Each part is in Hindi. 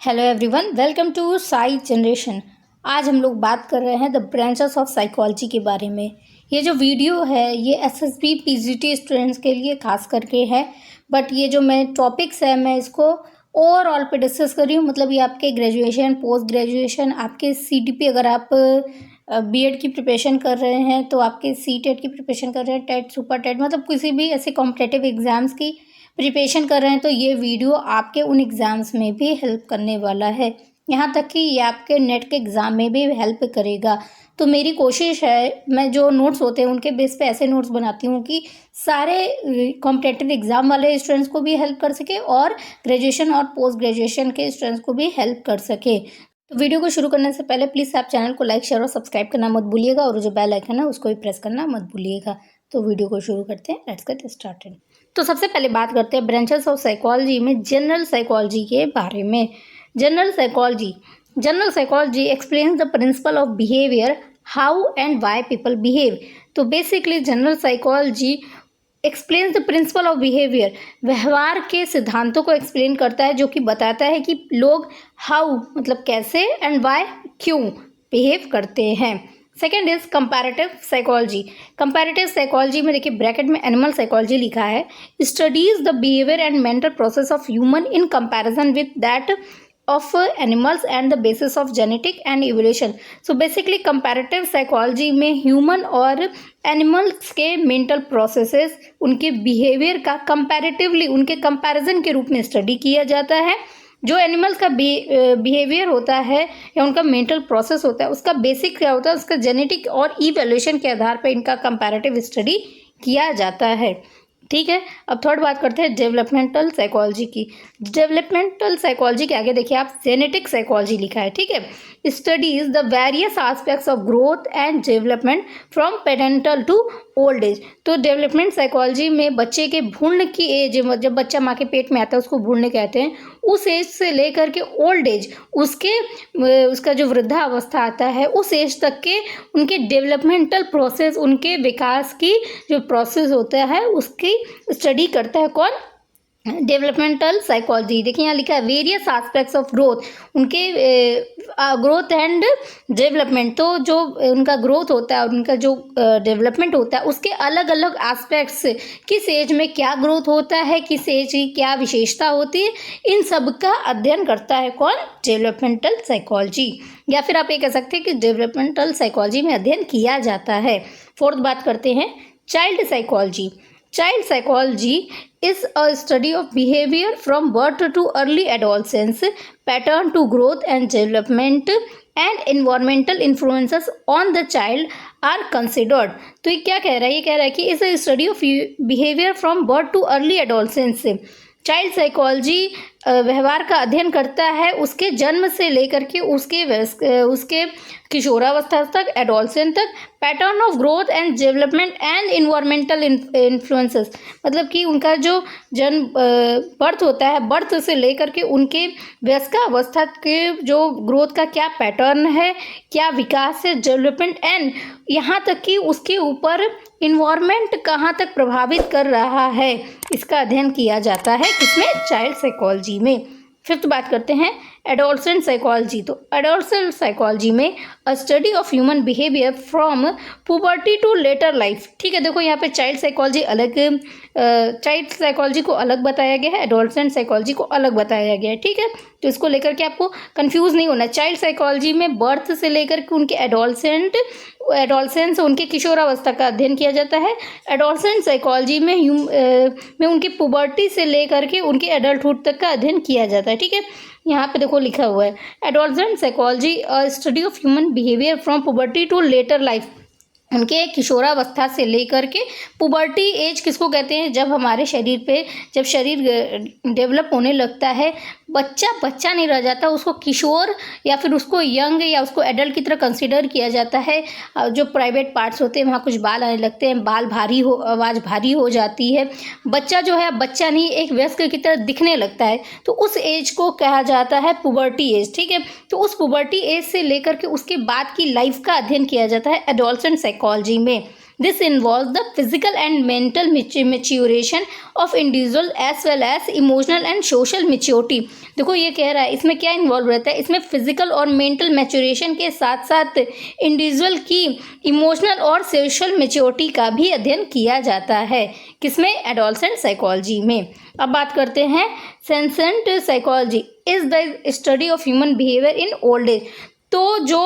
Hello everyone, welcome to Sai generation. आज हम लोग बात कर रहे हैं द ब्रांचेस ऑफ साइकोलॉजी के बारे में। ये जो वीडियो है ये एसएसबी पीजीटी स्टूडेंट्स के लिए खास करके है, बट ये जो मैं टॉपिक्स है मैं इसको ओवरऑल पे डिस्कस कर रही हूँ। मतलब ये आपके ग्रेजुएशन, पोस्ट ग्रेजुएशन, आपके सीटीपी, अगर आप बीएड की प्रिपरेशन कर रहे हैं तो आपके सीटेट की प्रिपरेशन कर रहे हैं, टेट, सुपर टेट, मतलब किसी भी ऐसे कॉम्पिटेटिव एग्ज़ाम्स की प्रिपरेशन कर रहे हैं तो ये वीडियो आपके उन एग्ज़ाम्स में भी हेल्प करने वाला है। यहाँ तक कि ये आपके नेट के एग्ज़ाम में भी हेल्प करेगा। तो मेरी कोशिश है, मैं जो नोट्स होते हैं उनके बेस पे ऐसे नोट्स बनाती हूँ कि सारे कॉम्पिटेटिव एग्ज़ाम वाले स्टूडेंट्स को भी हेल्प कर सके और ग्रेजुएशन और पोस्ट ग्रेजुएशन के स्टूडेंट्स को भी हेल्प कर सके। तो वीडियो को शुरू करने से पहले प्लीज़ आप चैनल को लाइक, शेयर और सब्सक्राइब करना मत भूलिएगा, और जो बेल आइकन है उसको भी प्रेस करना मत भूलिएगा। तो वीडियो को शुरू करते हैं, लेट्स गेट स्टार्टेड। तो सबसे पहले बात करते हैं ब्रांचेस ऑफ साइकोलॉजी में जनरल साइकोलॉजी के बारे में। General psychology explains the principle of behaviour, how and why people behave. तो basically general psychology explains the principle of behaviour, व्यवहार के सिद्धांतों को एक्सप्लेन करता है, जो कि बताता है कि लोग हाउ मतलब कैसे, एंड व्हाई क्यों बिहेव करते हैं। Second is comparative psychology. Comparative psychology में देखिए ब्रैकेट में एनिमल साइकोलॉजी लिखा है, studies the behaviour and mental process of human in comparison with that of animals and the basis of genetic and evolution. So basically comparative psychology में ह्यूमन और एनिमल्स के मेंटल प्रोसेसेस, उनके बिहेवियर का कंपैरेटिवली, उनके कंपैरिजन के रूप में स्टडी किया जाता है। जो एनिमल्स का बिहेवियर होता है या उनका मेंटल प्रोसेस होता है, उसका बेसिक क्या होता है, उसका जेनेटिक और इवैल्यूएशन के आधार पर इनका कंपैरेटिव स्टडी किया जाता है। ठीक है, अब थर्ड बात करते हैं डेवलपमेंटल साइकोलॉजी की। डेवलपमेंटल साइकोलॉजी के आगे देखिए आप जेनेटिक साइकोलॉजी लिखा है। ठीक है, studies the various aspects of growth and development from parental to old age. तो डेवलपमेंट साइकोलॉजी में बच्चे के भ्रूण की एज, जब बच्चा माँ के पेट में आता है उसको भ्रूण कहते हैं, उस एज से लेकर के ओल्ड एज, उसका जो वृद्धावस्था आता है उस एज तक के उनके डेवलपमेंटल प्रोसेस, उनके विकास की जो प्रोसेस होता है उसकी स्टडी करता है कौन? Developmental psychology. देखिए यहाँ लिखा है वेरियस एस्पेक्ट्स ऑफ ग्रोथ, उनके ग्रोथ एंड डेवलपमेंट। तो जो उनका ग्रोथ होता है, उनका जो डेवलपमेंट होता है, उसके अलग अलग एस्पेक्ट्स, किस एज में क्या ग्रोथ होता है, किस एज की क्या विशेषता होती है, इन सब का अध्ययन करता है कौन? Developmental psychology. या फिर आप ये कह सकते हैं कि डेवलपमेंटल साइकोलॉजी में अध्ययन किया जाता है। फोर्थ बात करते हैं child psychology. Child psychology is a study of behavior from birth to early adolescence, pattern to growth and development, and environmental influences on the child are considered। तो ये क्या कह रहा है? ये कह रहा है कि इस study of behaviour from birth too early adolescence. Child psychology व्यवहार का अध्ययन करता है उसके जन्म से लेकर के उसके किशोरावस्था तक, एडोलसेंस तक, pattern of growth and development and environmental influences. मतलब कि उनका जो जन्म बर्थ होता है, बर्थ से लेकर के उनके वयस्कावस्था के जो ग्रोथ का क्या पैटर्न है, क्या विकास है, डेवलपमेंट, एंड यहाँ तक कि उसके ऊपर इन्वायरमेंट कहाँ तक प्रभावित कर रहा है, इसका अध्ययन किया जाता है किसमें? चाइल्ड साइकोलॉजी में। फिफ्थ बात करते हैं एडोलसेंट साइकोलॉजी। तो एडोलसेंट साइकोलॉजी में a study of human behaviour from puberty to later life. ठीक है, देखो यहाँ पे चाइल्ड साइकोलॉजी अलग, चाइल्ड साइकोलॉजी को अलग बताया गया है, एडोलसेंट साइकोलॉजी को अलग बताया गया है। ठीक है, तो इसको लेकर के आपको कंफ्यूज नहीं होना है। चाइल्ड साइकोलॉजी में बर्थ से लेकर के उनके एडोलसेंस, उनके किशोरावस्था का अध्ययन किया जाता है। एडोलसेंट साइकोलॉजी में उनकी पुबर्टी से लेकर के उनके एडल्टहुड तक का अध्ययन किया जाता है। ठीक है, यहाँ पे देखो लिखा हुआ है adolescent psychology study of human behaviour from puberty to later life. उनके किशोरावस्था से लेकर के पुबर्टी एज किसको कहते हैं? जब हमारे शरीर पे, जब शरीर डेवलप होने लगता है, बच्चा नहीं रह जाता, उसको किशोर या फिर उसको यंग या उसको एडल्ट की तरह कंसीडर किया जाता है। जो प्राइवेट पार्ट्स होते हैं वहाँ कुछ बाल आने लगते हैं, आवाज़ भारी हो जाती है, बच्चा जो है बच्चा नहीं एक वयस्क की तरह दिखने लगता है, तो उस एज को कहा जाता है पुबर्टी एज। ठीक है, तो उस पुबर्टी एज से लेकर के उसके बाद की लाइफ का अध्ययन किया जाता है एडोलसेंट साइकोलॉजी में। This involve the physical and mental maturation of individual as well as emotional and social maturity. देखो ये कह रहा है इसमें क्या इन्वॉल्व रहता है, इसमें फिजिकल और मेंटल मैच्योरेशन के साथ साथ इंडिविजुअल की इमोशनल और सोशल मेच्योरिटी का भी अध्ययन किया जाता है। किसमें? एडोलसेंट साइकोलॉजी में। अब बात करते हैं senescent psychology is the study of human behaviour in old age. तो जो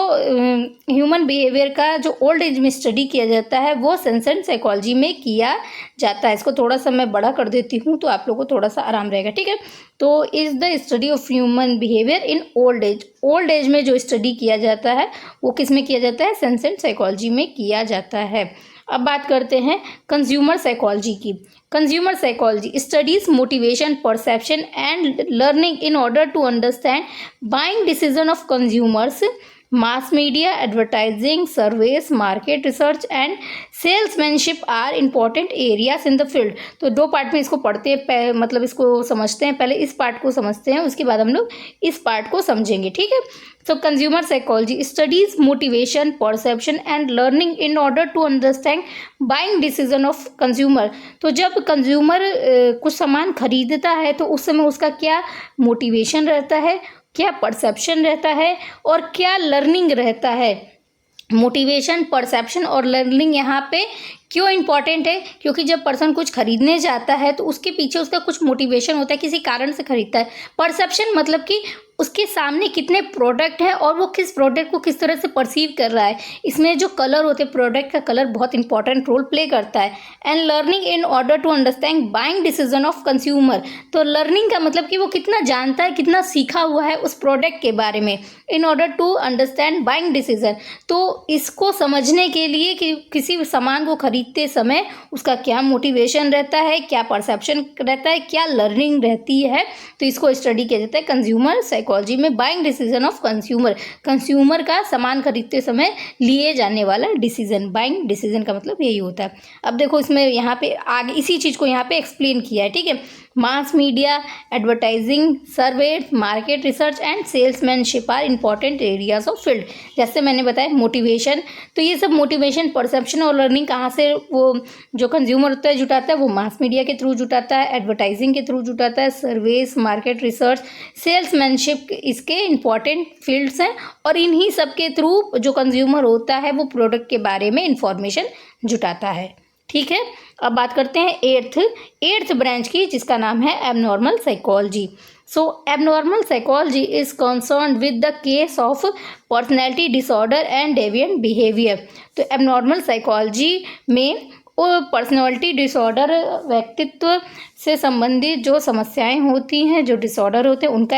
ह्यूमन बिहेवियर का जो ओल्ड एज में स्टडी किया जाता है वो सेंसेंट साइकोलॉजी में किया जाता है। इसको थोड़ा सा मैं बड़ा कर देती हूँ तो आप लोगों को थोड़ा सा आराम रहेगा, ठीक है। तो is the study of human behaviour in old as. Old age में जो स्टडी किया जाता है वो किस में किया जाता है? सेंसेंट साइकोलॉजी में किया जाता है। अब बात करते हैं कंज्यूमर साइकोलॉजी की। Consumer psychology studies motivation, perception and learning in order to understand buying decision of consumers, mass media, advertising, surveys, market research and salesmanship are important areas in the field. तो दो पार्ट में इसको पढ़ते हैं, मतलब इसको समझते हैं। पहले इस पार्ट को समझते हैं, उसके बाद हम लोग इस पार्ट को समझेंगे, ठीक है। So consumer psychology studies motivation, perception and learning in order to understand buying decision of consumer। तो जब कंज्यूमर कुछ सामान खरीदता है तो उस समय उसका क्या मोटिवेशन रहता है, क्या परसेप्शन रहता है और क्या लर्निंग रहता है। मोटिवेशन, परसेप्शन और लर्निंग यहाँ पे क्यों इम्पॉर्टेंट है? क्योंकि जब पर्सन कुछ खरीदने जाता है तो उसके पीछे उसका कुछ मोटिवेशन होता है, किसी कारण से खरीदता है। परसेप्शन मतलब कि उसके सामने कितने प्रोडक्ट है और वो किस प्रोडक्ट को किस तरह से परसीव कर रहा है। इसमें जो कलर होते हैं, प्रोडक्ट का कलर बहुत इंपॉर्टेंट रोल प्ले करता है। And learning in order to understand buying decision of consumer. तो लर्निंग का मतलब कि वो कितना जानता है, कितना सीखा हुआ है उस प्रोडक्ट के बारे में। In order to understand buying decision, तो इसको समझने के लिए कि किसी सामान को खरीदते समय उसका क्या मोटिवेशन रहता है, क्या परसेप्शन रहता है, क्या लर्निंग रहती है, तो इसको स्टडी किया जाता है कंज्यूमर साइकोलॉजी में। Buying decision of consumer, consumer का सामान खरीदते समय लिए जाने वाला डिसीजन। बाइंग डिसीजन का मतलब यही होता है। अब देखो इसमें यहाँ पे आगे इसी चीज़ को यहाँ पे एक्सप्लेन किया है, ठीक है। Mass media, advertising, survey, market research and salesmanship are important areas of field. जैसे मैंने बताया मोटिवेशन, तो ये सब मोटिवेशन, परसेप्शन और लर्निंग कहाँ से वो जो कंज्यूमर होता है जुटाता है? वो मास मीडिया के थ्रू जुटाता है, एडवर्टाइजिंग के थ्रू जुटाता है, सर्वेस, मार्केट रिसर्च, सेल्समैनशिप इसके इंपॉर्टेंट फील्ड्स हैं। और इन्हीं सब के थ्रू जो कंज्यूमर होता है वो प्रोडक्ट के बारे में इंफॉर्मेशन जुटाता है, ठीक है। अब बात करते हैं एट्थ ब्रांच की, जिसका नाम है abnormal psychology. So abnormal psychology is concern with the case of personality disorder and deviant behaviour. तो एबनॉर्मल साइकोलॉजी में वो पर्सनैलिटी डिसऑर्डर, व्यक्तित्व से संबंधित जो समस्याएं होती हैं, जो डिसऑर्डर होते हैं, उनका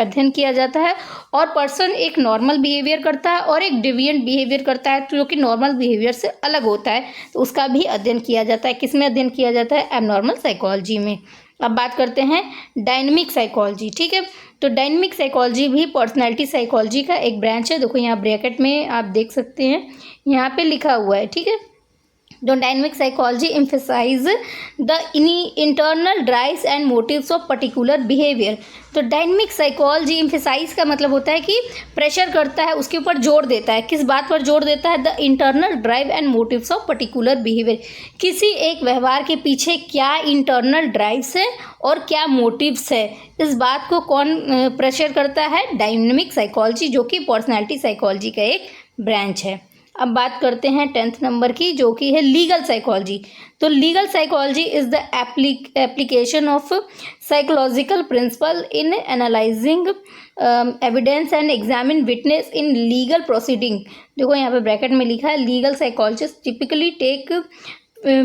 अध्ययन किया जाता है। और पर्सन एक नॉर्मल बिहेवियर करता है और एक डेविएंट बिहेवियर करता है, तो जो कि नॉर्मल बिहेवियर से अलग होता है, तो उसका भी अध्ययन किया जाता है। किस में अध्ययन किया जाता है? एबनॉर्मल साइकोलॉजी में। अब बात करते हैं डायनेमिक साइकोलॉजी, ठीक है। तो डायनेमिक साइकोलॉजी भी पर्सनैलिटी साइकोलॉजी का एक ब्रांच है। देखो यहाँ ब्रैकेट में आप देख सकते हैं, यहाँ पे लिखा हुआ है, ठीक है। जो dynamic psychology emphasise the internal drives and motives of particular behaviour. तो डायनेमिक साइकोलॉजी एम्फेसाइज का मतलब होता है कि प्रेशर करता है, उसके ऊपर जोर देता है। किस बात पर जोर देता है? The internal drive and motives of particular behaviour. किसी एक व्यवहार के पीछे क्या इंटरनल ड्राइव्स है और क्या मोटिव्स है, इस बात को कौन प्रेशर करता है? डायनेमिक साइकोलॉजी, जो कि पर्सनैलिटी साइकोलॉजी का एक ब्रांच है। अब बात करते हैं 10th नंबर की, जो कि है लीगल साइकोलॉजी। तो legal psychology is the application of psychological principle in analysing evidence and examine witness in legal proceeding. देखो यहाँ पे ब्रैकेट में लिखा है, legal psychologist typically take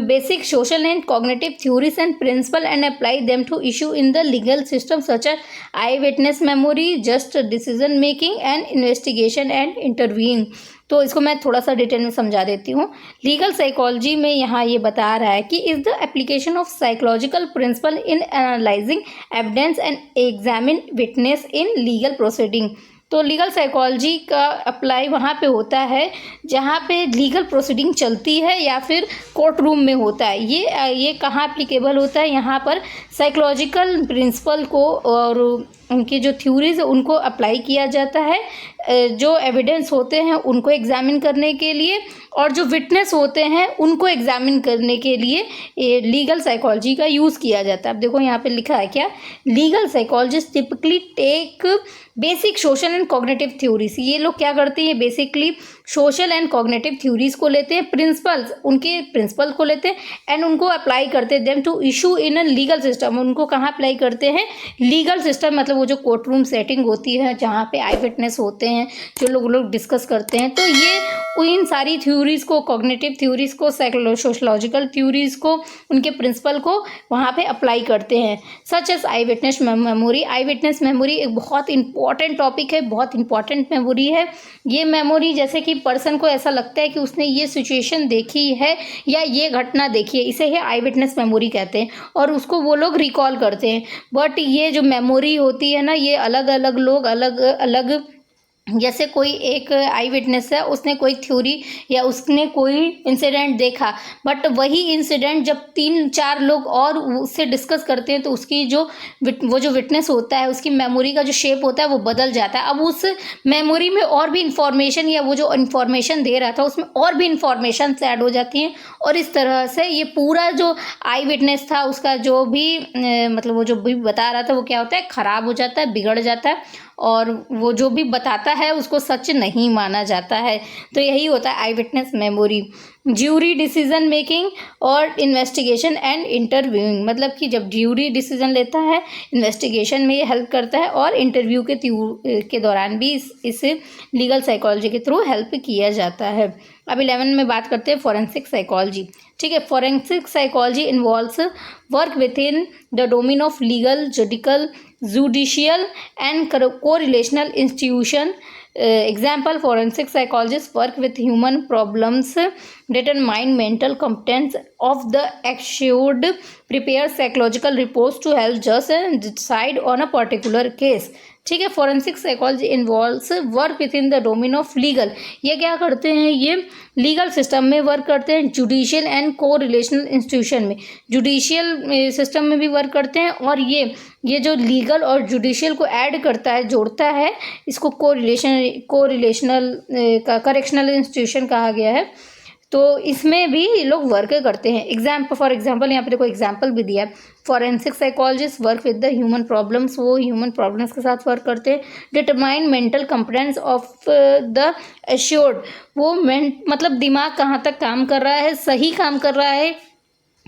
basic social and cognitive theories and principle and apply them to issue in the legal system such as eyewitness memory, just decision making and investigation and intervening। तो इसको मैं थोड़ा सा डिटेल में समझा देती हूँ। लीगल साइकोलॉजी में यहाँ ये बता रहा है कि is the application of psychological principle in analysing evidence and examine witness in legal proceeding. तो लीगल साइकोलॉजी का अप्लाई वहाँ पे होता है जहाँ पे लीगल प्रोसीडिंग चलती है या फिर कोर्ट रूम में होता है। ये कहाँ एप्लीकेबल होता है? यहाँ पर साइकोलॉजिकल प्रिंसिपल को और उनकी जो थ्योरीज है उनको अप्लाई किया जाता है, जो एविडेंस होते हैं उनको एग्जामिन करने के लिए, और जो विटनेस होते हैं उनको एग्जामिन करने के लिए लीगल साइकोलॉजी का यूज़ किया जाता है। अब देखो यहाँ पे लिखा है क्या, legal psychologist typically take basic social and cognitive theories. ये लोग क्या करते हैं, basically social and cognitive theories को लेते हैं, प्रिंसिपल्स उनके प्रिंसिपल को लेते हैं एंड उनको अप्लाई करते हैं them to issue in a legal system. उनको कहाँ अप्लाई करते हैं, लीगल सिस्टम, मतलब वो जो कोर्ट रूम सेटिंग होती है जहाँ पे आई विटनेस होते हैं, जो लोग डिस्कस करते हैं। तो ये इन सारी थ्योरीज को, कॉग्निटिव थ्योरीज को, सोशलॉजिकल थ्योरीज को, उनके प्रिंसिपल को वहाँ पे अप्लाई करते हैं। Such as eye witness memory. Eye witness memory एक बहुत इंपॉर्टेंट टॉपिक है, बहुत इंपॉर्टेंट मेमोरी है। ये मेमोरी जैसे कि पर्सन को ऐसा लगता है कि उसने ये सिचुएशन देखी है या ये घटना देखी है, इसे ही आई विटनेस मेमोरी कहते हैं और उसको वो लोग रिकॉल करते हैं। बट ये जो मेमोरी होती है ना, ये अलग अलग लोग अलग अलग, जैसे कोई एक आई विटनेस है, उसने कोई थ्योरी या उसने कोई इंसिडेंट देखा, बट वही इंसिडेंट जब 3-4 लोग और उससे डिस्कस करते हैं तो उसकी वो जो विटनेस होता है, उसकी मेमोरी का जो शेप होता है वो बदल जाता है। अब उस मेमोरी में और भी इंफॉर्मेशन, या वो जो इंफॉर्मेशन दे रहा था उसमें और भी इंफॉर्मेशन ऐड हो जाती हैं, और इस तरह से ये पूरा जो आई विटनेस था उसका जो भी मतलब वो जो भी बता रहा था वो क्या होता है, ख़राब हो जाता है, बिगड़ जाता है, और वो जो भी बताता है उसको सच नहीं माना जाता है। तो यही होता है आई witness memory. Jury decision making और इन्वेस्टिगेशन एंड इंटरव्यूइंग, मतलब कि जब ज्यूरी डिसीजन लेता है, इन्वेस्टिगेशन में ये हेल्प करता है और इंटरव्यू के दौरान भी इस लीगल साइकोलॉजी के थ्रू हेल्प किया जाता है। अब 11 में बात करते हैं फॉरेंसिक साइकोलॉजी। ठीक है, forensic psychology involves work with in the domain of legal, judicial and co-relational institution. Example, forensic psychologists work with human problems, determine mental competence of the accused, prepare psychological reports to help judges decide on a particular case. ठीक है, forensic psychology involves work with in the domain of legal. ये क्या करते हैं, ये लीगल सिस्टम में वर्क करते हैं, जुडिशियल एंड को-रिलेशनल इंस्टीट्यूशन में, जुडिशियल सिस्टम में भी वर्क करते हैं, और ये जो लीगल और जुडिशियल को ऐड करता है, जोड़ता है, इसको को-रिलेशनल करेक्शनल इंस्टीट्यूशन कहा गया है। तो इसमें भी ये लोग वर्क करते हैं। फॉर एग्जाम्पल यहाँ पे देखो एग्जाम्पल भी दिया है, forensic psychologist work with the human problems, वो ह्यूमन प्रॉब्लम्स के साथ वर्क करते हैं। Determine mental competence of the assured, वो मतलब दिमाग कहाँ तक काम कर रहा है, सही काम कर रहा है,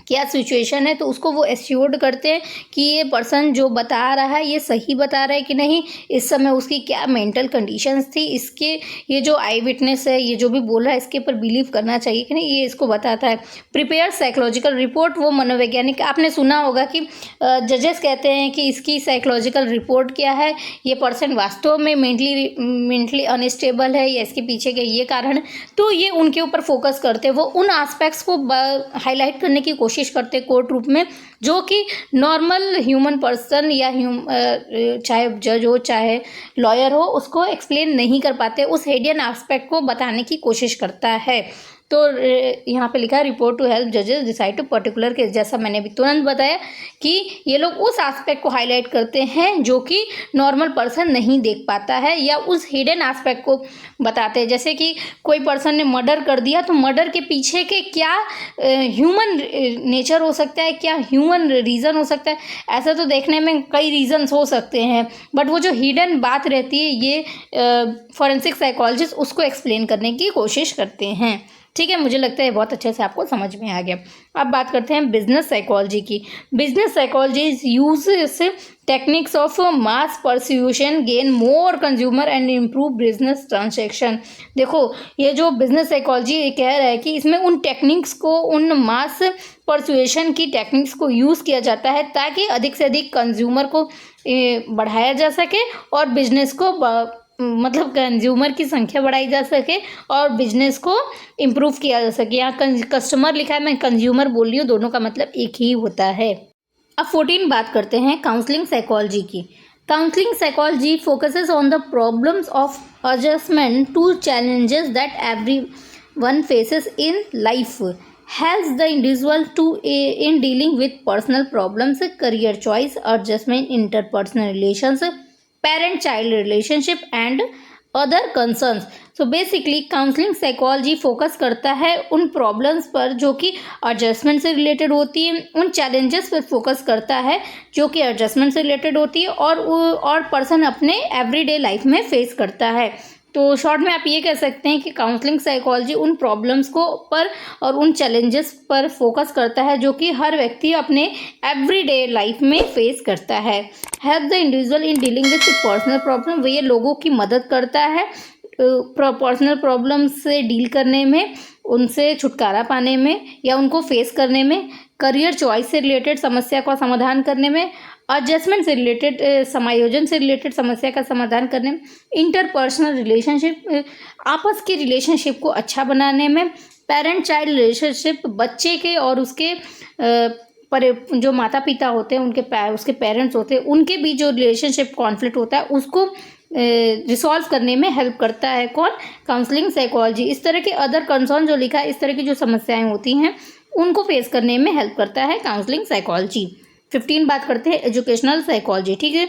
क्या सिचुएशन है, तो उसको वो एश्योर्ड करते हैं कि ये पर्सन जो बता रहा है ये सही बता रहा है कि नहीं, इस समय उसकी क्या मेंटल कंडीशंस थी, इसके ये जो आई विटनेस है, ये जो भी बोल रहा है इसके ऊपर बिलीव करना चाहिए कि नहीं, ये इसको बताता है। प्रिपेयर साइकोलॉजिकल रिपोर्ट, वो मनोवैज्ञानिक, आपने सुना होगा कि जजेस कहते हैं कि इसकी साइकोलॉजिकल रिपोर्ट क्या है, ये पर्सन वास्तव में मेंटली अनस्टेबल है या इसके पीछे के ये कारण है, तो ये उनके ऊपर फोकस करते हैं, वो उन एस्पेक्ट्स को हाईलाइट करने की कोशिश करते कोर्ट रूप में जो कि नॉर्मल ह्यूमन पर्सन या चाहे जज हो चाहे लॉयर हो उसको एक्सप्लेन नहीं कर पाते, उस हिडन एस्पेक्ट को बताने की कोशिश करता है। तो यहाँ पे लिखा है रिपोर्ट टू हेल्प जजेस डिसाइड टू पर्टिकुलर केस, जैसा मैंने अभी तुरंत बताया कि ये लोग उस एस्पेक्ट को हाईलाइट करते हैं जो कि नॉर्मल पर्सन नहीं देख पाता है या उस हिडन एस्पेक्ट को बताते हैं। जैसे कि कोई पर्सन ने मर्डर कर दिया तो मर्डर के पीछे के क्या ह्यूमन नेचर हो सकता है, क्या ह्यूमन रीज़न हो सकता है, ऐसा तो देखने में कई रीज़न्स हो सकते हैं, बट वो जो हिडन बात रहती है ये फॉरेंसिक साइकोलॉजिस्ट उसको एक्सप्लेन करने की कोशिश करते हैं। ठीक है, मुझे लगता है बहुत अच्छे से आपको समझ में आ गया। अब बात करते हैं बिजनेस साइकोलॉजी की। Business psychology uses techniques of mass persuasion gain more consumer and improve business transaction. देखो ये जो बिजनेस साइकोलॉजी कह रहा है कि इसमें उन टेक्निक्स को, उन मास परसुएशन की टेक्निक्स को यूज़ किया जाता है ताकि अधिक से अधिक कंज्यूमर को बढ़ाया जा सके और बिजनेस को मतलब कंज्यूमर की संख्या बढ़ाई जा सके और बिजनेस को इम्प्रूव किया जा सके। यहाँ कस्टमर लिखा है, मैं कंज्यूमर बोल रही हूँ, दोनों का मतलब एक ही होता है। अब 14 बात करते हैं काउंसलिंग साइकोलॉजी की। Counselling psychology focuses on the problems of adjustment to challenges that everyone faces in life, helps the individual to in dealing with personal problems, career choice, adjustment, interpersonal relations, parent child relationship and other concerns. So basically counselling psychology focus करता है उन प्रॉब्लम्स पर जो कि एडजस्टमेंट से रिलेटेड होती है, उन चैलेंजेस पर फोकस करता है जो कि एडजस्टमेंट से रिलेटेड होती है और पर्सन अपने एवरीडे लाइफ में फेस करता है। तो शॉर्ट में आप ये कह सकते हैं कि काउंसलिंग साइकोलॉजी उन प्रॉब्लम्स को पर और उन चैलेंजेस पर फोकस करता है जो कि हर व्यक्ति अपने एवरीडे लाइफ में फेस करता है। Help the individual in dealing with personal problem, ये लोगों की मदद करता है पर्सनल प्रॉब्लम से डील करने में, उनसे छुटकारा पाने में या उनको फेस करने में, करियर चॉइस से रिलेटेड समस्या का समाधान करने में, एडजस्टमेंट से रिलेटेड समायोजन से रिलेटेड समस्या का समाधान करने में, इंटरपर्सनल रिलेशनशिप आपस के रिलेशनशिप को अच्छा बनाने में, पेरेंट चाइल्ड रिलेशनशिप बच्चे के और उसके पर जो माता पिता होते हैं उसके पेरेंट्स होते हैं उनके बीच जो रिलेशनशिप कॉन्फ्लिक्ट होता है उसको रिसॉल्व करने में हेल्प करता है कौन, काउंसलिंग साइकोलॉजी। इस तरह के अदर कंसर्न जो लिखा है, इस तरह की जो समस्याएं होती हैं उनको फेस करने में हेल्प करता है काउंसलिंग साइकोलॉजी। 15 बात करते हैं एजुकेशनल साइकोलॉजी। ठीक है,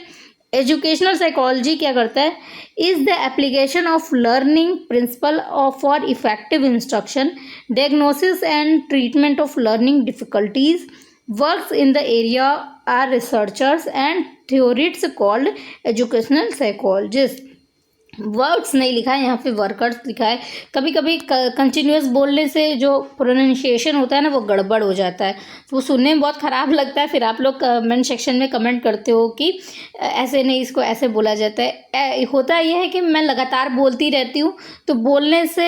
एजुकेशनल साइकोलॉजी क्या करता है, is the application of learning principle for effective instruction, diagnosis and treatment of learning difficulties, works in the area are researchers and theorists called educational psychologist. Words नहीं लिखा है यहाँ पे, वर्कर्स लिखा है। कभी कभी कंटिन्यूस बोलने से जो प्रोनाउंसिएशन होता है ना वो गड़बड़ हो जाता है, तो वो सुनने में बहुत ख़राब लगता है। फिर आप लोग कमेंट सेक्शन में कमेंट करते हो कि ऐसे नहीं, इसको ऐसे बोला जाता है। होता यह है कि मैं लगातार बोलती रहती हूँ, तो बोलने से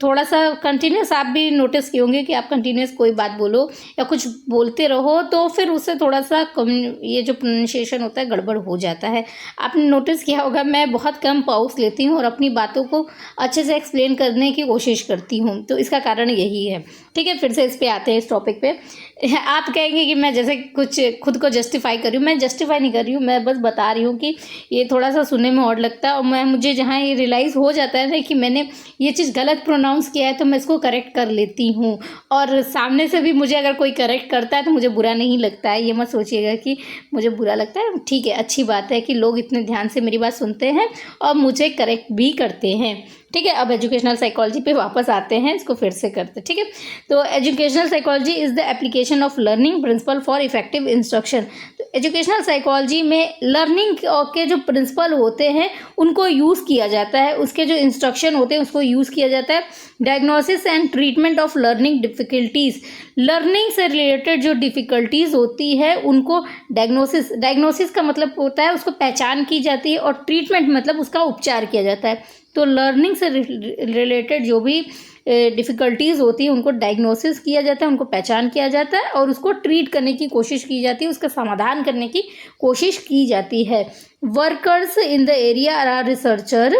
थोड़ा सा कंटिन्यूस, आप भी नोटिस किए होंगे कि आप कंटिन्यूस कोई बात बोलो या कुछ बोलते रहो तो फिर उससे थोड़ा सा ये जो प्रोनाउंसिएशन होता है गड़बड़ हो जाता है। आपने नोटिस किया होगा मैं बहुत कम पाउस लेती हूँ और अपनी बातों को अच्छे से एक्सप्लेन करने की कोशिश करती हूँ, तो इसका कारण यही है। ठीक है, फिर से इस पे आते हैं, इस टॉपिक पे। आप कहेंगे कि मैं जैसे कुछ खुद को जस्टिफाई कर रही हूँ, मैं जस्टिफाई नहीं कर रही हूँ, मैं बस बता रही हूँ कि ये थोड़ा सा सुनने में ऑड लगता है और मुझे जहाँ ये रियलाइज़ हो जाता है ना कि मैंने ये चीज़ गलत प्रोनाउंस किया है तो मैं इसको करेक्ट कर लेती हूँ, और सामने से भी मुझे अगर कोई करेक्ट करता है तो मुझे बुरा नहीं लगता है। ये मत सोचिएगा कि मुझे बुरा लगता है, ठीक है, अच्छी बात है कि लोग इतने ध्यान से मेरी बात सुनते हैं और मुझे करेक्ट भी करते हैं। ठीक है, अब एजुकेशनल साइकोलॉजी पे वापस आते हैं, इसको फिर से करते हैं। ठीक है, तो educational psychology is the application of learning principle for effective instruction. तो एजुकेशनल साइकोलॉजी में लर्निंग के जो प्रिंसिपल होते हैं उनको यूज़ किया जाता है, उसके जो इंस्ट्रक्शन होते हैं उसको यूज़ किया जाता है। Diagnosis and treatment of learning difficulties, learning से रिलेटेड जो डिफ़िकल्टीज़ होती है उनको डायग्नोसिस का मतलब होता है उसको पहचान की जाती है, और ट्रीटमेंट मतलब उसका उपचार किया जाता है। तो लर्निंग से रिलेटेड जो भी डिफ़िकल्टीज़ होती है उनको डायग्नोसिस किया जाता है, उनको पहचान किया जाता है और उसको ट्रीट करने की कोशिश की जाती है, उसका समाधान करने की कोशिश की जाती है। Workers in the area are researcher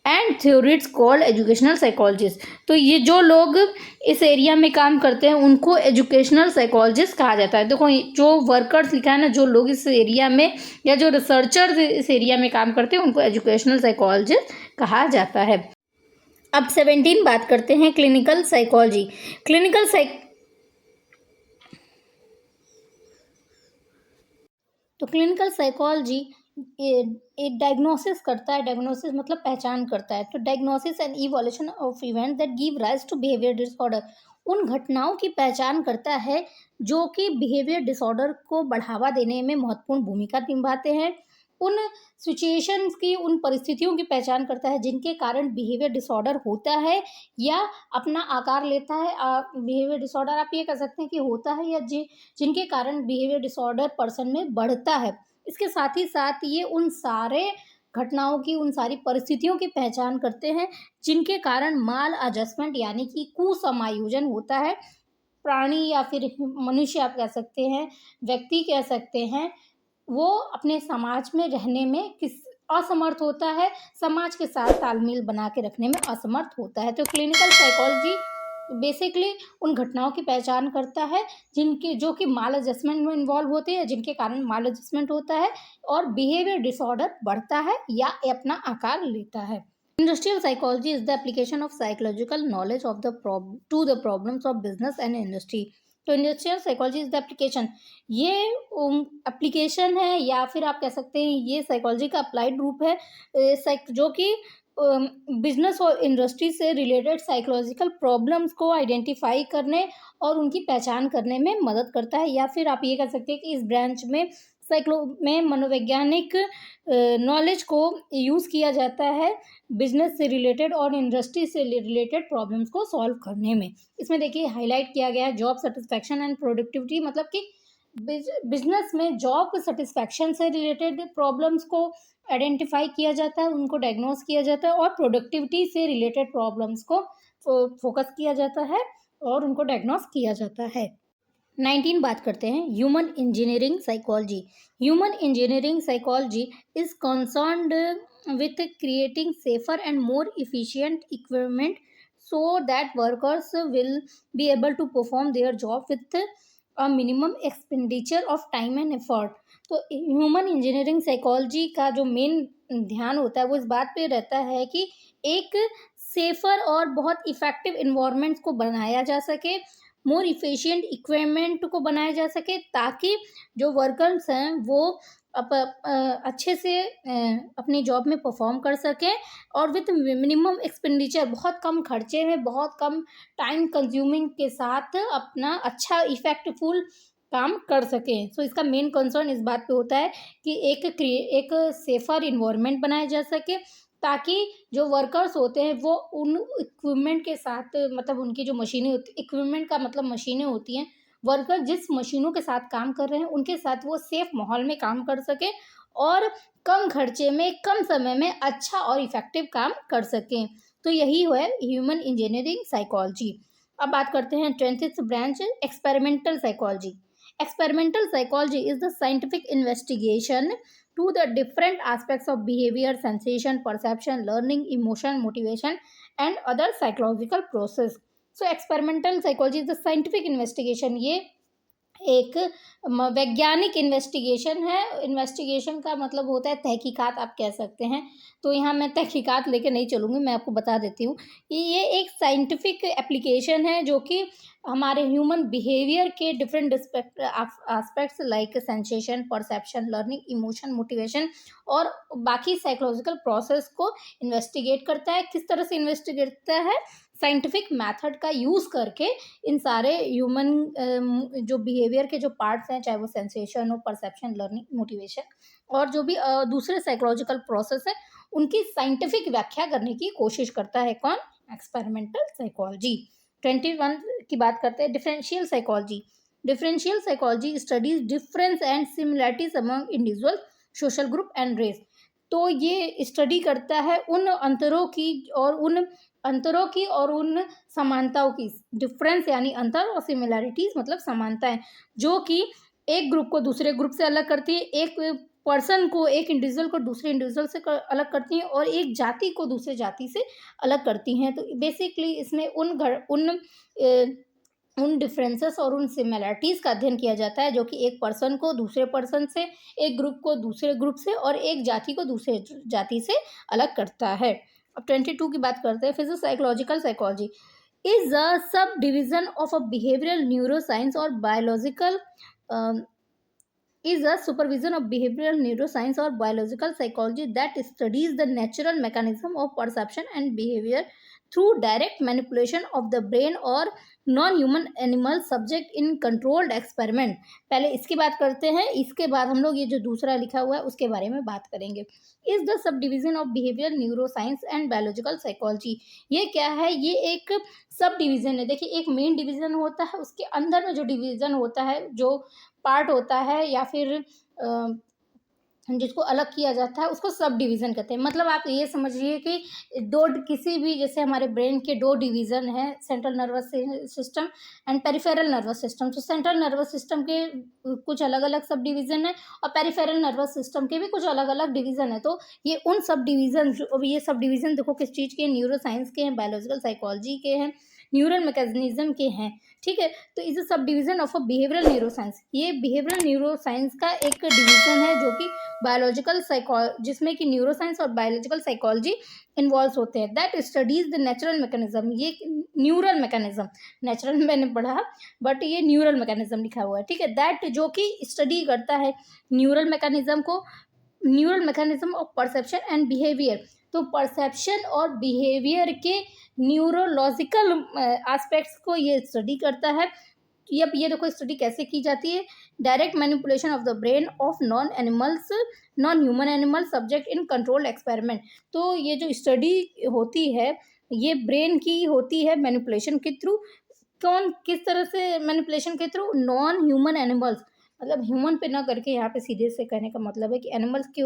and theorists called educational psychologist. तो ये जो लोग इस एरिया में काम करते हैं उनको एजुकेशनल साइकोलॉजिस्ट कहा जाता है। देखो जो वर्कर्स लिखा है ना, जो लोग इस एरिया में या जो रिसर्चर्स इस एरिया में काम करते हैं उनको एजुकेशनल साइकोलॉजिस्ट कहा जाता है। अब 17 बात करते हैं क्लिनिकल साइकोलॉजी। क्लिनिकल साइकोलॉजी एक डायग्नोसिस करता है, डायग्नोसिस मतलब पहचान करता है। तो diagnosis and evolution of event that give rise to behaviour disorder, उन घटनाओं की पहचान करता है जो कि बिहेवियर डिसऑर्डर को बढ़ावा देने में महत्वपूर्ण भूमिका निभाते हैं। उन सिचुएशंस की, उन परिस्थितियों की पहचान करता है जिनके कारण बिहेवियर डिसऑर्डर होता है या अपना आकार लेता है। बिहेवियर डिसऑर्डर आप ये कह सकते हैं कि होता है या जिनके कारण बिहेवियर डिसऑर्डर पर्सन में बढ़ता है। इसके साथ ही साथ ये उन सारे घटनाओं की, उन सारी परिस्थितियों की पहचान करते हैं जिनके कारण माल एडजस्टमेंट यानी कि कुसमायोजन होता है। प्राणी या फिर मनुष्य आप कह सकते हैं, व्यक्ति कह सकते हैं, वो अपने समाज में रहने में असमर्थ होता है, समाज के साथ तालमेल बना के रखने में असमर्थ होता है। तो क्लिनिकल साइकोलॉजी बेसिकली उन घटनाओं की पहचान करता है जो कि माल एडजस्टमेंट में इन्वॉल्व होते हैं, जिनके कारण माल एडजस्टमेंट होता है और बिहेवियर डिसऑर्डर बढ़ता है या अपना आकार लेता है। Industrial psychology is the application of psychological knowledge of to the problems of business and industry. तो industrial psychology is the application, ये एप्लीकेशन है या फिर आप कह सकते हैं ये साइकोलॉजी का अप्लाइड रूप है, जो कि बिजनेस और इंडस्ट्री से रिलेटेड साइकोलॉजिकल प्रॉब्लम्स को आइडेंटिफाई करने और उनकी पहचान करने में मदद करता है। या फिर आप ये कह सकते हैं कि इस ब्रांच में मनोवैज्ञानिक नॉलेज को यूज़ किया जाता है बिजनेस से रिलेटेड और इंडस्ट्री से रिलेटेड प्रॉब्लम्स को सॉल्व करने में। इसमें देखिए हाईलाइट किया गया है जॉब सेटिस्फैक्शन एंड प्रोडक्टिविटी, मतलब कि बिजनेस में जॉब सेटिस्फैक्शन से रिलेटेड प्रॉब्लम्स को आइडेंटिफाई किया जाता है, उनको डायग्नोस किया जाता है और प्रोडक्टिविटी से रिलेटेड प्रॉब्लम्स को फोकस किया जाता है और उनको डायग्नोस किया जाता है। 19 बात करते हैं human engineering psychology. Human engineering psychology is concerned with creating safer and more efficient equipment so that workers will be able to perform their job with a minimum expenditure of time and effort। तो ह्यूमन इंजीनियरिंग साइकोलॉजी का जो मेन ध्यान होता है वो इस बात पे रहता है कि एक सेफर और बहुत इफ़ेक्टिव इन्वायरमेंट्स को बनाया जा सके, मोर इफिशिएंट इक्विपमेंट को बनाया जा सके, ताकि जो वर्कर्स हैं वो अच्छे से अपनी जॉब में परफॉर्म कर सकें और विथ मिनिमम एक्सपेंडिचर, बहुत कम खर्चे में बहुत कम टाइम कंज्यूमिंग के साथ अपना अच्छा इफेक्टफुल काम कर सकें। सो इसका मेन कंसर्न इस बात पे होता है कि एक सेफर इन्वायरमेंट बनाया जा सके, ताकि जो वर्कर्स होते हैं वो उन इक्विपमेंट के साथ, मतलब उनकी जो मशीनें होती, इक्विपमेंट का मतलब मशीनें होती हैं, वर्कर जिस मशीनों के साथ काम कर रहे हैं उनके साथ वो सेफ माहौल में काम कर सके और कम खर्चे में कम समय में अच्छा और इफेक्टिव काम कर सकें। तो यही है ह्यूमन इंजीनियरिंग साइकोलॉजी। अब बात करते हैं 20th branch, experimental psychology. Experimental psychology is the scientific investigation to the different aspects of behavior, sensation, perception, learning, emotion, motivation and other psychological process। So experimental psychology is the scientific investigation, ये एक वैज्ञानिक इन्वेस्टिगेशन है। इन्वेस्टिगेशन का मतलब होता है तहकीकात, आप कह सकते हैं। तो यहाँ मैं तहकीकात लेके नहीं चलूँगी, मैं आपको बता देती हूँ कि ये एक साइंटिफिक एप्लीकेशन है जो कि हमारे ह्यूमन बिहेवियर के different aspects like sensation, perception, learning, emotion, motivation और बाकी साइकोलॉजिकल प्रोसेस को इन्वेस्टिगेट करता है। किस तरह से इन्वेस्टिगेट करता है? साइंटिफिक मेथड का यूज़ करके इन सारे ह्यूमन जो बिहेवियर के जो पार्ट्स हैं, चाहे वो सेंसेशन हो, परसेप्शन, लर्निंग, मोटिवेशन और जो भी दूसरे साइकोलॉजिकल प्रोसेस है, उनकी साइंटिफिक व्याख्या करने की कोशिश करता है। कौन? Experimental psychology. 21 की बात करते हैं, differential psychology. Differential psychology studies difference and similarities among individual, social group and race. तो ये स्टडी करता है उन अंतरों की और उन समानताओं की। डिफरेंस यानी अंतर और सिमिलैरिटीज मतलब समानताएं, जो कि एक ग्रुप को दूसरे ग्रुप से अलग करती है, एक पर्सन को, एक इंडिविजुअल को दूसरे इंडिविजुअल से अलग करती हैं और एक जाति को दूसरे जाति से अलग करती हैं। तो बेसिकली इसमें उन डिफरेंसेस और उन सिमिलैरिटीज़ का अध्ययन किया जाता है जो कि एक पर्सन को दूसरे पर्सन से, एक ग्रुप को दूसरे ग्रुप से और एक जाति को दूसरे जाति से अलग करता है। अब 22 की बात करते हैं, फिजियोसाइकोलॉजिकल psychology is a sub division of a behavioural neuroscience और biological is a supervision of behavioral neuroscience or biological psychology that studies the natural mechanism of perception and behavior through direct manipulation of the brain or non-human animal subject in controlled experiment। पहले इसकी बात करते हैं, इसके बाद हम लोग ये जो दूसरा लिखा हुआ है उसके बारे में बात करेंगे। Is the sub division of behaviour neuroscience and biological psychology, ये क्या है? ये एक सब डिवीजन है। देखिए, एक मेन डिवीजन होता है, उसके अंदर में जो डिवीजन होता है, जो पार्ट होता है या फिर जिसको अलग किया जाता है उसको सब डिवीज़न कहते हैं। मतलब आप ये समझिए कि किसी भी, जैसे हमारे ब्रेन के 2 डिवीज़न हैं, central nervous system and peripheral nervous system. तो सेंट्रल नर्वस सिस्टम के कुछ अलग अलग सब डिवीज़न है और पेरिफेरल नर्वस सिस्टम के भी कुछ अलग अलग डिवीज़न है। तो ये उन सब डिवीज़न, ये सब डिवीज़न देखो किस चीज़ के हैं? न्यूरो साइंस के हैं, बायोलॉजिकल साइकोलॉजी के हैं, न्यूरल मैकेनिज्म के हैं, ठीक है। तो is a sub division of a behavioural neuroscience, ये बिहेवियरल न्यूरोसाइंस का एक डिवीजन है जो कि बायोलॉजिकल जिसमें कि न्यूरोसाइंस और बायोलॉजिकल साइकोलॉजी इन्वॉल्व होते हैं। That studies the natural mechanism, ये न्यूरल मैकेनिज्म, नेचुरल मैंने पढ़ा बट ये न्यूरल मैकेनिज्म लिखा हुआ है, ठीक है। दैट जो कि स्टडी करता है न्यूरल मैकेनिज्म को, neural mechanism of perception and behaviour. तो परसेप्शन और बिहेवियर के न्यूरोलॉजिकल एस्पेक्ट्स को ये स्टडी करता है। अब ये देखो स्टडी कैसे की जाती है। Direct manipulation of the brain of non human animal subject in control experiment. तो ये जो स्टडी होती है ये ब्रेन की होती है मैनिपुलेशन के थ्रू। किस तरह से मैनिपुलेशन के थ्रू? नॉन ह्यूमन एनिमल्स, मतलब ह्यूमन पे ना करके, यहाँ पे सीधे से कहने का मतलब है कि एनिमल्स के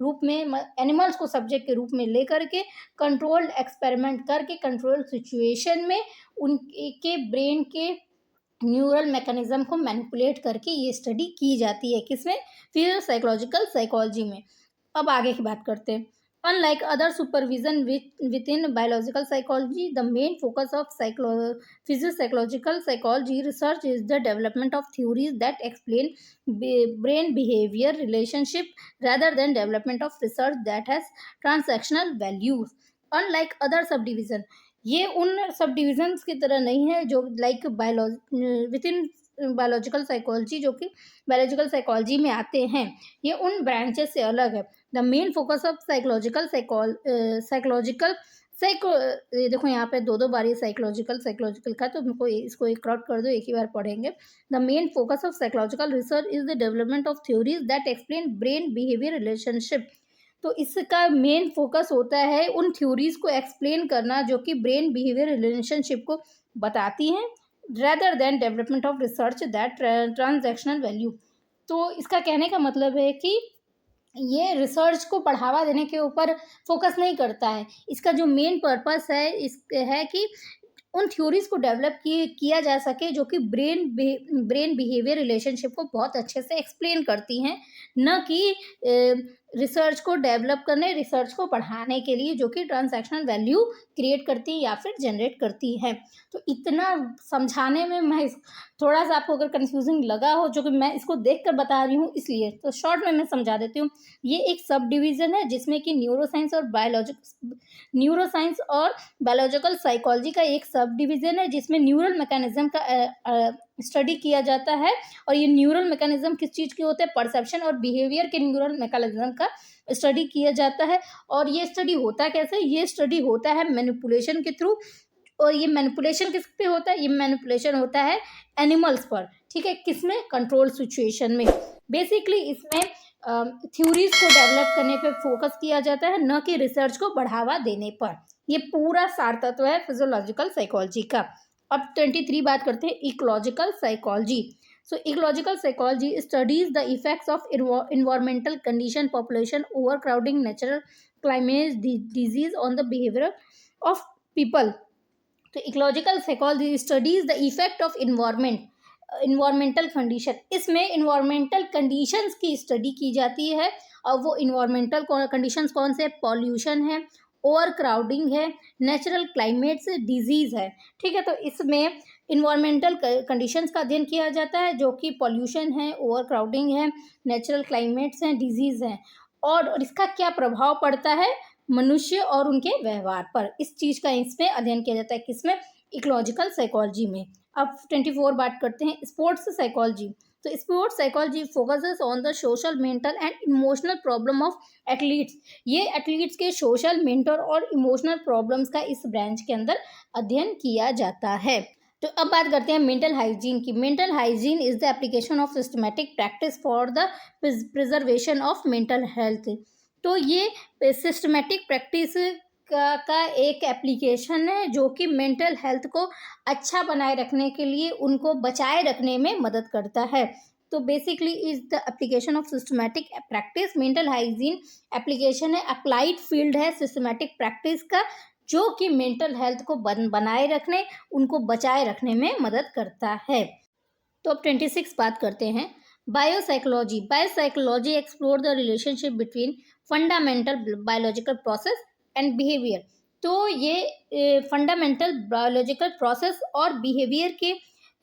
रूप में, एनिमल्स को सब्जेक्ट के रूप में लेकर के कंट्रोल्ड एक्सपेरिमेंट करके कंट्रोल सिचुएशन में उनके ब्रेन के न्यूरल मैकेनिज्म को मैनिपुलेट करके ये स्टडी की जाती है। किसमें? फिर साइकोलॉजी में। अब आगे की बात करते हैं। Unlike other supervision within biological psychology, the main focus of physiological psychology research is the development of theories that explain brain behavior relationship rather than development of research that has transactional values. Unlike other subdivision, ये उन सब डिविजन्स की तरह नहीं है जो लाइक विथिन बायोलॉजिकल साइकोलॉजी, जो कि बायोलॉजिकल साइकोलॉजी में आते हैं। ये उन ब्रांचेस से अलग है। द मेन फोकस ऑफ देखो यहाँ पे दो बार ये साइकोलॉजिकल का, तो हमको इसको एक क्रॉट कर दो, एक ही बार पढ़ेंगे। The main focus of psychological research is the development of theories that explain brain behaviour relationship. तो इसका मेन फोकस होता है उन थ्योरीज को एक्सप्लेन करना जो कि ब्रेन बिहेवियर रिलेशनशिप को बताती हैं, rather than development of research that transactional value. तो इसका कहने का मतलब है कि ये रिसर्च को बढ़ावा देने के ऊपर फोकस नहीं करता है। इसका जो मेन पर्पस है इस है कि उन थ्योरीज को डेवलप किया जा सके जो कि ब्रेन बिहेवियर रिलेशनशिप को बहुत अच्छे से एक्सप्लेन करती हैं, न कि रिसर्च को डेवलप करने, रिसर्च को बढ़ाने के लिए जो कि ट्रांजैक्शनल वैल्यू क्रिएट करती है या फिर जनरेट करती है। तो इतना समझाने में मैं थोड़ा सा आपको अगर कंफ्यूजिंग लगा हो, जो कि मैं इसको देखकर बता रही हूँ इसलिए, तो शॉर्ट में मैं समझा देती हूँ। ये एक सब डिवीज़न है जिसमें कि न्यूरोसाइंस और बायोलॉजिकल साइकोलॉजी का एक सब डिवीज़न है जिसमें न्यूरल मैकेनिज्म का स्टडी किया जाता है। और ये न्यूरल मैकेनिज्म किस चीज़ के होते हैं? परसेप्शन और बिहेवियर के न्यूरल मैकेनिज्म का स्टडी किया जाता है। और ये स्टडी होता कैसे? ये स्टडी होता है मैनिपुलेशन के थ्रू। और ये मैनिपुलेशन किस पे होता है? ये मैनिपुलेशन होता है एनिमल्स पर, ठीक है। किसमें? कंट्रोल सिचुएशन में। बेसिकली इसमें थ्योरीज को डेवलप करने पे फोकस किया जाता है, न कि रिसर्च को बढ़ावा देने पर। ये पूरा सार तत्व है फिजियोलॉजिकल साइकोलॉजी का। अब 23 बात करते हैं ecological psychology. So ecological psychology studies the effects of environmental condition, population overcrowding, natural climate disease on the behaviour of people. तो ecological psychology studies the effect of environmental condition. इसमें इन्वायरमेंटल कंडीशंस की स्टडी की जाती है। और वो इन्वायरमेंटल कंडीशंस कौन से? पॉल्यूशन है, ओवर क्राउडिंग है, नेचुरल क्लाइमेट से डिजीज़ है, ठीक है। तो इसमें इन्वायरमेंटल कंडीशंस का अध्ययन किया जाता है जो कि पॉल्यूशन है, ओवर क्राउडिंग है, नेचुरल क्लाइमेट्स हैं, डिजीज़ हैं। और इसका क्या प्रभाव पड़ता है मनुष्य और उनके व्यवहार पर, इस चीज़ का इसमें अध्ययन किया जाता है। किसमें? इकोलॉजिकल साइकोलॉजी में। अब 24 बात करते हैं स्पोर्ट्स साइकोलॉजी। तो sports psychology focuses on the social, mental and emotional problem of athletes. ये एथलीट्स के सोशल, मेंटल और इमोशनल प्रॉब्लम्स का इस ब्रांच के अंदर अध्ययन किया जाता है। तो अब बात करते हैं मेंटल हाइजीन की। Mental hygiene is the application of systematic practice for the preservation of mental health. तो ये सिस्टमैटिक प्रैक्टिस का एक एप्लीकेशन है जो कि मेंटल हेल्थ को अच्छा बनाए रखने के लिए, उनको बचाए रखने में मदद करता है। तो basically is the application of systematic practice. Mental hygiene application है, अप्लाइड फील्ड है सिस्टमैटिक प्रैक्टिस का, जो कि मेंटल हेल्थ को बनाए रखने, उनको बचाए रखने में मदद करता है। तो अब 26 बात करते हैं biopsychology. Biopsychology explore the relationship between fundamental biological process and behaviour. तो ये फंडामेंटल बायोलॉजिकल प्रोसेस और बिहेवियर के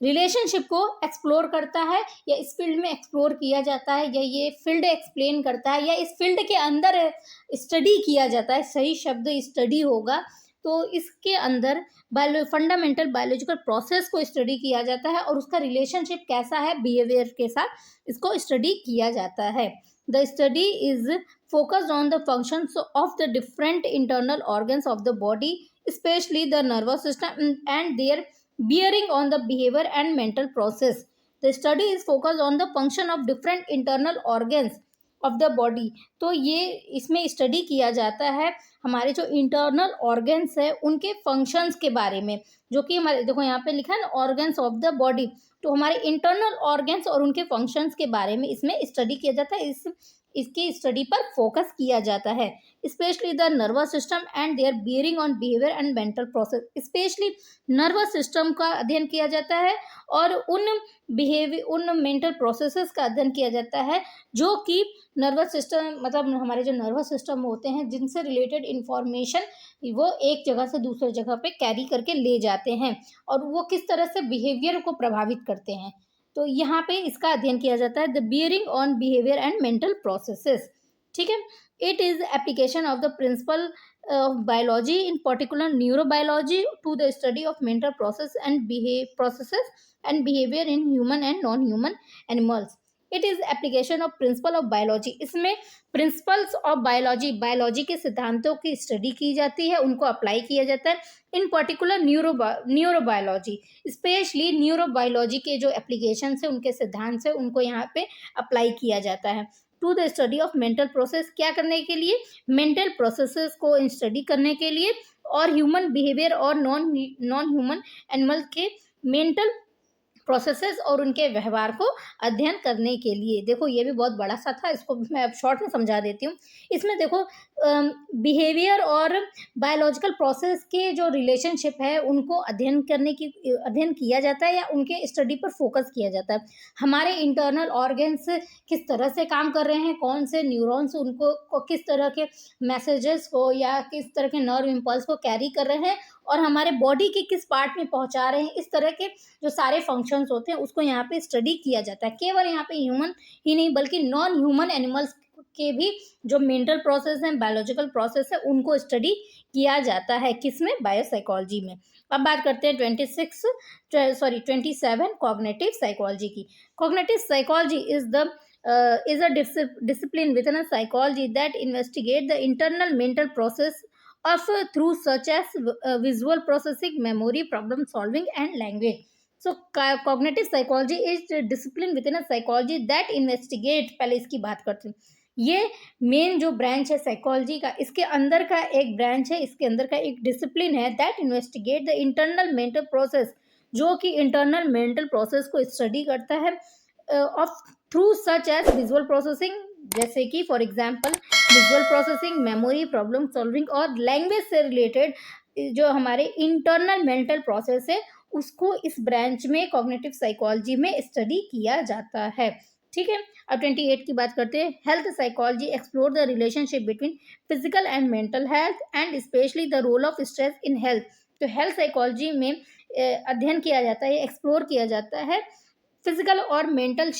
रिलेशनशिप को एक्सप्लोर करता है, या इस फील्ड में एक्सप्लोर किया जाता है, या ये फील्ड एक्सप्लेन करता है, या इस फील्ड के अंदर स्टडी किया जाता है, सही शब्द स्टडी होगा। तो इसके अंदर फंडामेंटल बायोलॉजिकल प्रोसेस को स्टडी किया जाता है और उसका रिलेशनशिप कैसा है बिहेवियर के साथ, इसको स्टडी किया जाता है। The study is focused on the functions of the different internal organs of the body, especially the nervous system and their bearing on the behavior and mental process. The study is focused on the function of different internal organs of the body. तो ये इसमें स्टडी किया जाता है हमारे जो इंटरनल ऑर्गन्स है उनके फंक्शंस के बारे में, जो कि हमारे देखो यहाँ पे लिखा है ना, ऑर्गन्स ऑफ द बॉडी। तो हमारे इंटरनल ऑर्गन्स और उनके फंक्शंस के बारे में इसमें स्टडी किया जाता है, इसकी स्टडी पर फोकस किया जाता है। Specially the nervous system and their bearing on behaviour and mental process. Specially nervous system का अध्ययन किया जाता है और उन मेंटल प्रोसेसेस का अध्ययन किया जाता है जो कि नर्वस सिस्टम, मतलब हमारे जो नर्वस सिस्टम होते हैं जिनसे रिलेटेड इंफॉर्मेशन वो एक जगह से दूसरे जगह पे कैरी करके ले जाते हैं और वो किस तरह से बिहेवियर को प्रभावित करते हैं। तो यहाँ पे इसका अध्ययन किया जाता है, the bearing on behaviour and mental processes. ठीक है, it is application of the principle of biology, in particular neurobiology, to the study of mental processes and behaviour in human and non human animals. It is application of principle of biology. इसमें प्रिंसिपल्स ऑफ बायोलॉजी के सिद्धांतों की स्टडी की जाती है, उनको अप्लाई किया जाता है। इन पर्टिकुलर न्यूरोबायोलॉजी, स्पेशली न्यूरोबायोलॉजी के जो एप्लीकेशन है, उनके सिद्धांत है, उनको यहाँ पे अप्लाई किया जाता है। To the study of mental process, क्या करने के लिए, मेंटल प्रोसेसेस को स्टडी करने के लिए, और ह्यूमन बिहेवियर और नॉन ह्यूमन एनिमल के मेंटल प्रोसेसेस और उनके व्यवहार को अध्ययन करने के लिए। देखो ये भी बहुत बड़ा सा था, इसको मैं अब शॉर्ट में समझा देती हूँ। इसमें देखो बिहेवियर और बायोलॉजिकल प्रोसेस के जो रिलेशनशिप है उनको अध्ययन किया जाता है या उनके स्टडी पर फोकस किया जाता है। हमारे इंटरनल ऑर्गन्स किस तरह से काम कर रहे हैं, कौन से न्यूरॉन्स उनको किस तरह के मैसेजेस को या किस तरह के नर्व इम्पल्स को कैरी कर रहे हैं और हमारे बॉडी के किस पार्ट में पहुंचा रहे हैं, इस तरह के जो सारे फंक्शंस होते हैं उसको यहाँ पे स्टडी किया जाता है। केवल यहाँ पे ह्यूमन ही नहीं बल्कि नॉन ह्यूमन एनिमल्स के भी जो मेंटल प्रोसेस हैं, बायोलॉजिकल प्रोसेस है, उनको स्टडी किया जाता है। किसमें, बायोसाइकोलॉजी में। अब बात करते हैं 27 कॉग्निटिव साइकोलॉजी की। Cognitive psychology is a discipline within a psychology that investigate the internal mental process of through such as visual processing, memory, problem solving and language. So cognitive psychology is a discipline within a psychology that investigate, पहले इसकी बात करते हैं। ये मेन जो ब्रांच है साइकोलॉजी का, इसके अंदर का एक ब्रांच है, इसके अंदर का एक डिसिप्लिन है, that investigate the internal mental process, जो कि इंटरनल मेंटल प्रोसेस को स्टडी करता है of through such as visual processing, जैसे कि for example visual processing, memory, problem solving और लैंग्वेज से रिलेटेड जो हमारे इंटरनल मेंटल प्रोसेस है उसको इस ब्रांच में कॉग्निटिव साइकोलॉजी में स्टडी किया जाता है। ठीक है, अब 28 की बात करते हैं। Health psychology explore the relationship between physical and mental health and specially the role of stress in health. तो हेल्थ साइकोलॉजी में अध्ययन किया जाता है, एक्सप्लोर किया जाता है फिजिकल और मेंटल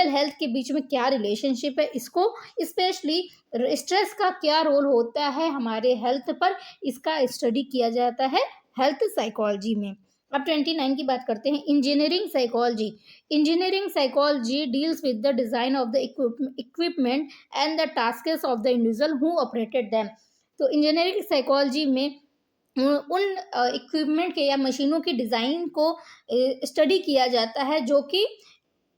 हेल्थ के बीच में क्या रिलेशनशिप है, इसको स्पेशली स्ट्रेस का क्या रोल होता है हमारे हेल्थ पर, इसका स्टडी किया जाता है हेल्थ साइकोलॉजी में। अब 29 की बात करते हैं। Engineering psychology deals with the design of the equipment and the tasks of the individual who operated them. तो इंजीनियरिंग साइकोलॉजी में उन इक्विपमेंट के या मशीनों की डिज़ाइन को स्टडी किया जाता है, जो कि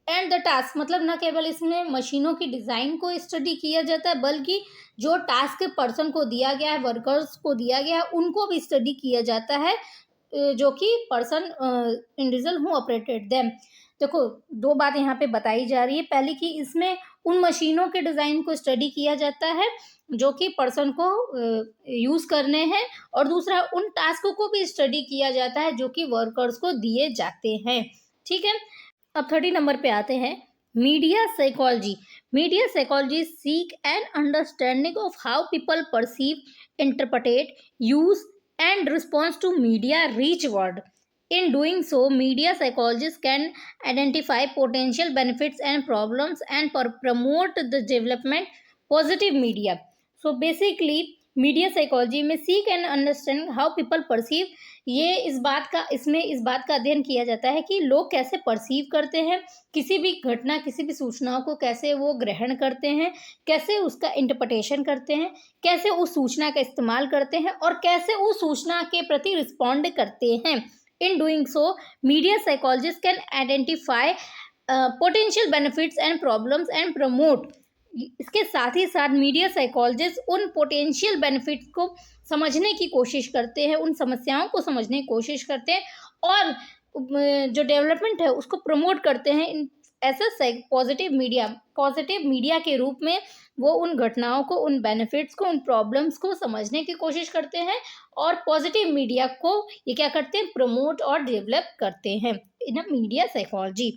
एंड द टास्क, मतलब न केवल इसमें मशीनों की डिज़ाइन को स्टडी किया जाता है बल्कि जो टास्क पर्सन को दिया गया है, वर्कर्स को दिया गया है, उनको भी स्टडी किया जाता है, जो कि person individual who operated them. देखो दो बात यहाँ पे बताई जा रही है। पहली कि इसमें उन मशीनों के डिज़ाइन को स्टडी किया जाता है जो कि पर्सन को यूज़ करने हैं, और दूसरा उन टास्कों को भी स्टडी किया जाता है जो कि वर्कर्स को दिए जाते हैं। ठीक है, अब 30 नंबर पे आते हैं। Media psychology seek an understanding of how people perceive interpret, use, and response to media reach word. In doing so, media psychologists can identify potential benefits and problems and promote the development positive media. So basically media psychology में seek and understand how people perceive, ये इस बात का अध्ययन किया जाता है कि लोग कैसे परसीव करते हैं किसी भी घटना, किसी भी सूचनाओं को कैसे वो ग्रहण करते हैं, कैसे उसका इंटरप्रिटेशन करते हैं, कैसे उस सूचना का इस्तेमाल करते हैं और कैसे उस सूचना के प्रति रिस्पॉन्ड करते हैं. In doing so media psychologist can identify potential benefits and problems and promote. इसके साथ ही साथ मीडिया साइकोलॉजिस्ट उन पोटेंशियल बेनिफिट्स को समझने की कोशिश करते हैं, उन समस्याओं को समझने की कोशिश करते हैं और जो डेवलपमेंट है उसको प्रमोट करते हैं. ऐसा पॉजिटिव मीडिया के रूप में वो उन घटनाओं को, उन बेनिफिट्स को, उन प्रॉब्लम्स को समझने की कोशिश करते हैं और पॉजिटिव मीडिया को ये क्या करते हैं, प्रमोट और डेवलप करते हैं इन मीडिया साइकोलॉजी.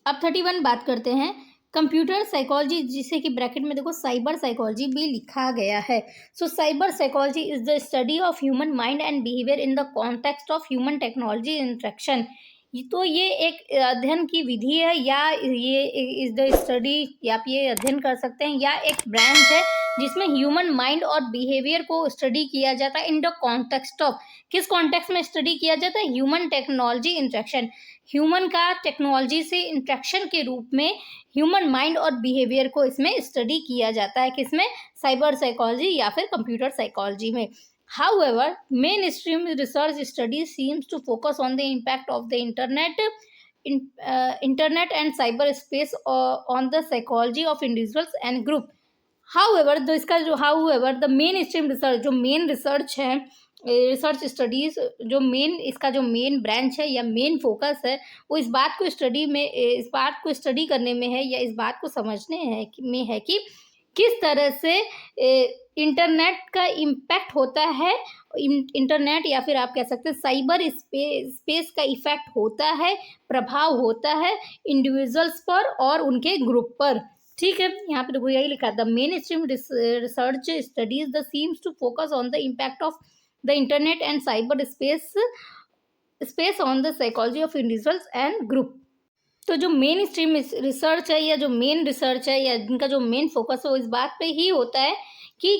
अब 31 बात करते हैं कंप्यूटर साइकोलॉजी, जिसे कि ब्रैकेट में देखो साइबर साइकोलॉजी भी लिखा गया है. सो cyber psychology is the study of human mind and behaviour in the context of human technology interaction. तो ये एक अध्ययन की विधि है या ये इज द स्टडी, या आप ये अध्ययन कर सकते हैं, या एक ब्रांच है जिसमें ह्यूमन माइंड और बिहेवियर को स्टडी किया जाता है इन द कॉन्टेक्स्ट ऑफ. किस कॉन्टेक्स्ट में स्टडी किया जाता है, ह्यूमन टेक्नोलॉजी इंटरेक्शन. ह्यूमन का टेक्नोलॉजी से इंटरेक्शन के रूप में ह्यूमन माइंड और बिहेवियर को इसमें स्टडी किया जाता है. किसमें, साइबर साइकोलॉजी या फिर कंप्यूटर साइकोलॉजी में. However, mainstream research studies seems to focus on the impact of the internet and cyberspace on the psychology of individuals and group. However, the mainstream research, जो मेन रिसर्च है, रिसर्च स्टडीज जो मेन ब्रांच है या मेन फोकस है, वो इस बात को स्टडी करने में है या इस बात को समझने में है कि किस तरह से इंटरनेट का इम्पैक्ट होता है, इंटरनेट या फिर आप कह सकते हैं साइबर स्पेस का इफेक्ट होता है, प्रभाव होता है इंडिविजुअल्स पर और उनके ग्रुप पर. ठीक है, यहाँ पे देखो यही लिखा, the main stream research studies the seems to focus on the impact of the internet and cyber space on the psychology of individuals and group. तो जो मेन स्ट्रीम रिसर्च है या जो मेन रिसर्च है या जिनका जो मेन फोकस है वो इस बात पे ही होता है कि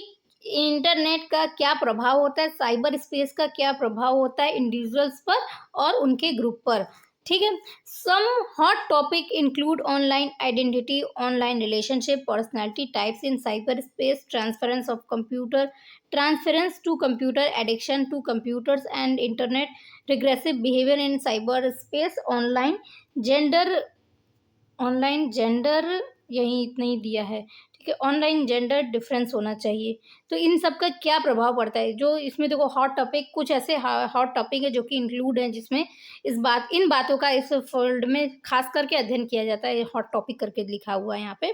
इंटरनेट का क्या प्रभाव होता है, साइबर स्पेस का क्या प्रभाव होता है इंडिविजुअल्स पर और उनके ग्रुप पर. ठीक है, some hot topic include online identity, online relationship, personality types in cyber space, transference to computer, addiction to computers and internet, regressive behaviour in cyber space, online gender यही इतना ही दिया है. ठीक है, ऑनलाइन जेंडर डिफरेंस होना चाहिए. तो इन सब का क्या प्रभाव पड़ता है, जो इसमें देखो हॉट टॉपिक, कुछ ऐसे हॉट टॉपिक है जो कि इंक्लूड हैं जिसमें इन बातों का इस फील्ड में खास करके अध्ययन किया जाता है. हॉट टॉपिक करके लिखा हुआ है यहाँ पे.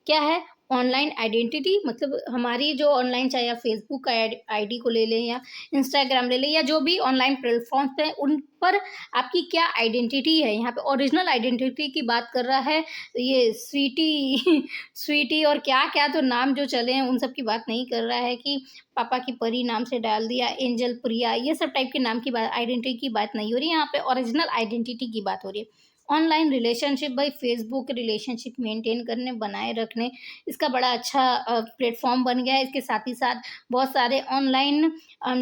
क्या है, ऑनलाइन आइडेंटिटी, मतलब हमारी जो ऑनलाइन, चाहे या फेसबुक का आईडी को ले लें या इंस्टाग्राम ले लें या जो भी ऑनलाइन प्लेटफॉर्म्स हैं उन पर आपकी क्या आइडेंटिटी है. यहाँ पे ओरिजिनल आइडेंटिटी की बात कर रहा है, ये स्वीटी और क्या क्या तो नाम जो चले हैं उन सब की बात नहीं कर रहा है कि पापा की परी नाम से डाल दिया, एंजल, प्रिया, ये सब टाइप के नाम की बात, आइडेंटिटी की बात नहीं हो रही है. यहाँ पे ओरिजिनल आइडेंटिटी की बात हो रही है. ऑनलाइन रिलेशनशिप, भाई फेसबुक रिलेशनशिप मेंटेन करने, बनाए रखने, इसका बड़ा अच्छा प्लेटफॉर्म बन गया है. इसके साथ ही साथ बहुत सारे ऑनलाइन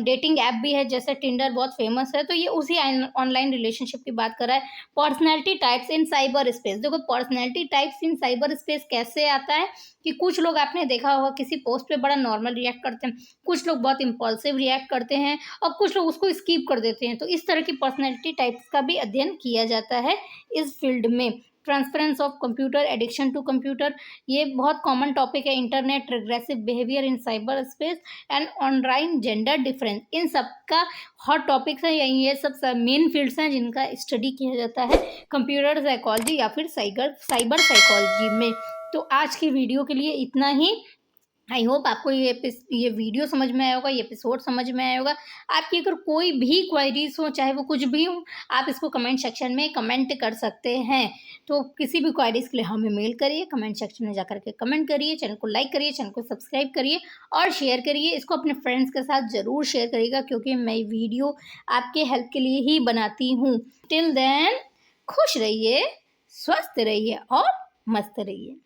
डेटिंग ऐप भी है, जैसे टिंडर बहुत फेमस है. तो ये उसी ऑनलाइन रिलेशनशिप की बात कर रहा है. Personality types in cyber space, देखो personality types in cyber space कैसे आता है कि कुछ लोग आपने देखा होगा किसी पोस्ट पे बड़ा नॉर्मल रिएक्ट करते हैं, कुछ लोग बहुत इम्पल्सिव रिएक्ट करते हैं और कुछ लोग उसको स्किप कर देते हैं. तो इस तरह की पर्सनैलिटी टाइप्स का भी अध्ययन किया जाता है इस फील्ड में. Transference of computer, addiction to computer, ये बहुत कॉमन टॉपिक है. Internet, regressive behaviour in cyber space and online gender difference, इन सब का हॉट टॉपिक्स है. ये सब मेन फील्ड्स हैं जिनका स्टडी किया जाता है कंप्यूटर साइकोलॉजी या फिर साइबर साइकोलॉजी में. तो आज की वीडियो के लिए इतना ही. आई होप आपको ये वीडियो समझ में आया होगा, ये एपिसोड समझ में आया होगा। आपकी अगर कोई भी क्वेरीज हो, चाहे वो कुछ भी हो, आप इसको कमेंट सेक्शन में कमेंट कर सकते हैं। तो किसी भी क्वेरीज के लिए हमें मेल करिए, कमेंट सेक्शन में जाकर के कमेंट करिए, चैनल को लाइक करिए, चैनल को सब्सक्राइब करिए और शेयर करिए। इसको अपने फ्रेंड्स के साथ ज़रूर शेयर करिएगा, क्योंकि मैं वीडियो आपके हेल्प के लिए ही बनाती हूँ। टिल देन खुश रहिए, स्वस्थ रहिए और मस्त रहिए।